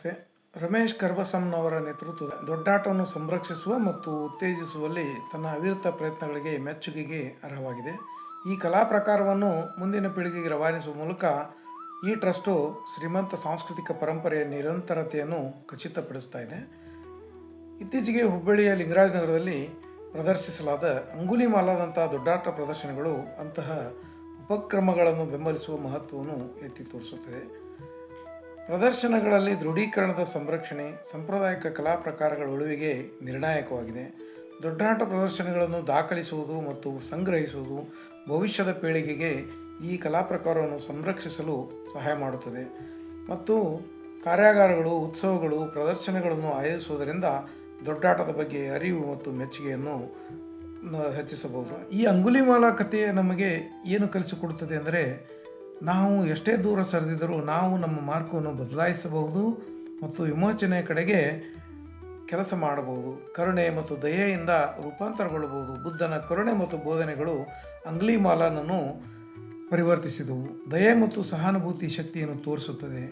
ಸೆ ರಮೇಶ್ ಕರ್ಬಸಮ್ಮನವರ ನೇತೃತ್ವದ ದೊಡ್ಡಾಟವನ್ನು ಸಂರಕ್ಷಿಸುವ ಮತ್ತು ಉತ್ತೇಜಿಸುವಲ್ಲಿ ತನ್ನ ಅವಿರತ ಪ್ರಯತ್ನಗಳಿಗೆ ಮೆಚ್ಚುಗೆಗೆ ಅರ್ಹವಾಗಿದೆ. ಈ ಕಲಾ ಪ್ರಕಾರವನ್ನು ಮುಂದಿನ ಪೀಳಿಗೆಗೆ ರವಾನಿಸುವ ಮೂಲಕ ಈ ಟ್ರಸ್ಟು ಶ್ರೀಮಂತ ಸಾಂಸ್ಕೃತಿಕ ಪರಂಪರೆಯ ನಿರಂತರತೆಯನ್ನು ಖಚಿತಪಡಿಸ್ತಾ ಇದೆ. ಇತ್ತೀಚೆಗೆ ಹುಬ್ಬಳ್ಳಿಯ ಲಿಂಗರಾಜನಗರದಲ್ಲಿ ಪ್ರದರ್ಶಿಸಲಾದ ಅಂಗುಲಿಮಾಲಾದಂತಹ ದೊಡ್ಡಾಟ ಪ್ರದರ್ಶನಗಳು ಅಂತಹ ಉಪಕ್ರಮಗಳನ್ನು ಬೆಂಬಲಿಸುವ ಮಹತ್ವವನ್ನು ಎತ್ತಿ ತೋರಿಸುತ್ತದೆ. ಪ್ರದರ್ಶನಗಳಲ್ಲಿ ದೃಢೀಕರಣದ ಸಂರಕ್ಷಣೆ, ಸಾಂಪ್ರದಾಯಿಕ ಕಲಾ ಪ್ರಕಾರಗಳ ಉಳಿವಿಗೆ ನಿರ್ಣಾಯಕವಾಗಿದೆ. ದೊಡ್ಡಾಟ ಪ್ರದರ್ಶನಗಳನ್ನು ದಾಖಲಿಸುವುದು ಮತ್ತು ಸಂಗ್ರಹಿಸುವುದು ಭವಿಷ್ಯದ ಪೀಳಿಗೆಗೆ ಈ ಕಲಾ ಪ್ರಕಾರವನ್ನು ಸಂರಕ್ಷಿಸಲು ಸಹಾಯ ಮಾಡುತ್ತದೆ ಮತ್ತು ಕಾರ್ಯಾಗಾರಗಳು, ಉತ್ಸವಗಳು, ಪ್ರದರ್ಶನಗಳನ್ನು ಆಯೋಜಿಸುವುದರಿಂದ ದೊಡ್ಡಾಟದ ಬಗ್ಗೆ ಅರಿವು ಮತ್ತು ಮೆಚ್ಚುಗೆಯನ್ನು ಹೆಚ್ಚಿಸಬಹುದು. ಈ ಅಂಗುಲಿಮಾಲ ಕಥೆ ನಮಗೆ ಏನು ಕಲಿಸಿಕೊಡುತ್ತದೆ ಅಂದರೆ, ನಾವು ಎಷ್ಟೇ ದೂರ ಸರಿದಿದ್ದರೂ ನಾವು ನಮ್ಮ ಮಾರ್ಗವನ್ನು ಬದಲಾಯಿಸಬಹುದು ಮತ್ತು ವಿಮೋಚನೆಯ ಕಡೆಗೆ ಕೆಲಸ ಮಾಡಬಹುದು. ಕರುಣೆ ಮತ್ತು ದಯೆಯಿಂದ ರೂಪಾಂತರಗೊಳ್ಳಬಹುದು. ಬುದ್ಧನ ಕರುಣೆ ಮತ್ತು ಬೋಧನೆಗಳು ಅಂಗುಲಿಮಾಲನನ್ನು ಪರಿವರ್ತಿಸಿದವು. ದಯೆ ಮತ್ತು ಸಹಾನುಭೂತಿ ಶಕ್ತಿಯನ್ನು ತೋರಿಸುತ್ತದೆ.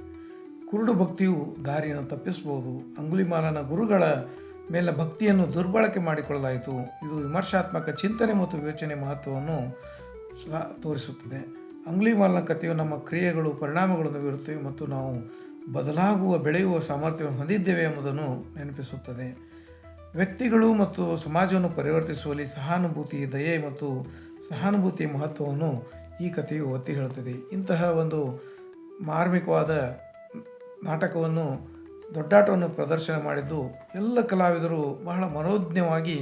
ಕುರುಡು ಭಕ್ತಿಯು ದಾರಿಯನ್ನು ತಪ್ಪಿಸಬಹುದು. ಅಂಗುಲಿಮಾಲನ ಗುರುಗಳ ಮೇಲೆ ಭಕ್ತಿಯನ್ನು ದುರ್ಬಳಕೆ ಮಾಡಿಕೊಳ್ಳಲಾಯಿತು. ಇದು ವಿಮರ್ಶಾತ್ಮಕ ಚಿಂತನೆ ಮತ್ತು ವಿವೇಚನೆ ಮಹತ್ವವನ್ನು ತೋರಿಸುತ್ತದೆ. ಅಂಗುಲಿಮಾಲನ ಕಥೆಯು ನಮ್ಮ ಕ್ರಿಯೆಗಳು ಪರಿಣಾಮಗಳನ್ನು ಬೀರುತ್ತವೆ ಮತ್ತು ನಾವು ಬದಲಾಗುವ, ಬೆಳೆಯುವ ಸಾಮರ್ಥ್ಯವನ್ನು ಹೊಂದಿದ್ದೇವೆ ಎಂಬುದನ್ನು ನೆನಪಿಸುತ್ತದೆ. ವ್ಯಕ್ತಿಗಳು ಮತ್ತು ಸಮಾಜವನ್ನು ಪರಿವರ್ತಿಸುವಲ್ಲಿ ಸಹಾನುಭೂತಿ, ದಯೆ ಮತ್ತು ಸಹಾನುಭೂತಿಯ ಮಹತ್ವವನ್ನು ಈ ಕಥೆಯು ಒತ್ತಿ ಹೇಳುತ್ತದೆ. ಇಂತಹ ಒಂದು ಮಾರ್ಮಿಕವಾದ ನಾಟಕವನ್ನು, ದೊಡ್ಡಾಟವನ್ನು ಪ್ರದರ್ಶನ ಮಾಡಿದ್ದು ಎಲ್ಲ ಕಲಾವಿದರು ಬಹಳ ಮನೋಜ್ಞವಾಗಿ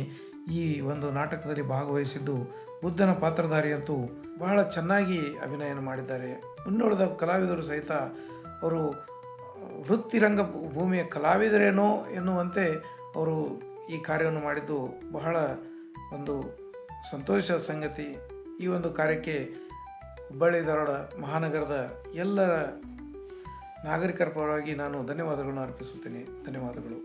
ಈ ಒಂದು ನಾಟಕದಲ್ಲಿ ಭಾಗವಹಿಸಿದ್ದು, ಬುದ್ಧನ ಪಾತ್ರಧಾರಿಯಂತೂ ಬಹಳ ಚೆನ್ನಾಗಿ ಅಭಿನಯನ ಮಾಡಿದ್ದಾರೆ. ಮುನ್ನುಳಿದ ಕಲಾವಿದರು ಸಹಿತ ಅವರು ವೃತ್ತಿರಂಗ ಭೂಮಿಯ ಕಲಾವಿದರೇನೋ ಎನ್ನುವಂತೆ ಅವರು ಈ ಕಾರ್ಯವನ್ನು ಮಾಡಿದ್ದು ಬಹಳ ಒಂದು ಸಂತೋಷದ ಸಂಗತಿ. ಈ ಒಂದು ಕಾರ್ಯಕ್ಕೆ ಹುಬ್ಬಳ್ಳಿ ಧಾರವಾಡ ಮಹಾನಗರದ ಎಲ್ಲ ನಾಗರಿಕರ ಪರವಾಗಿ ನಾನು ಧನ್ಯವಾದಗಳನ್ನು ಅರ್ಪಿಸುತ್ತೇನೆ. ಧನ್ಯವಾದಗಳು.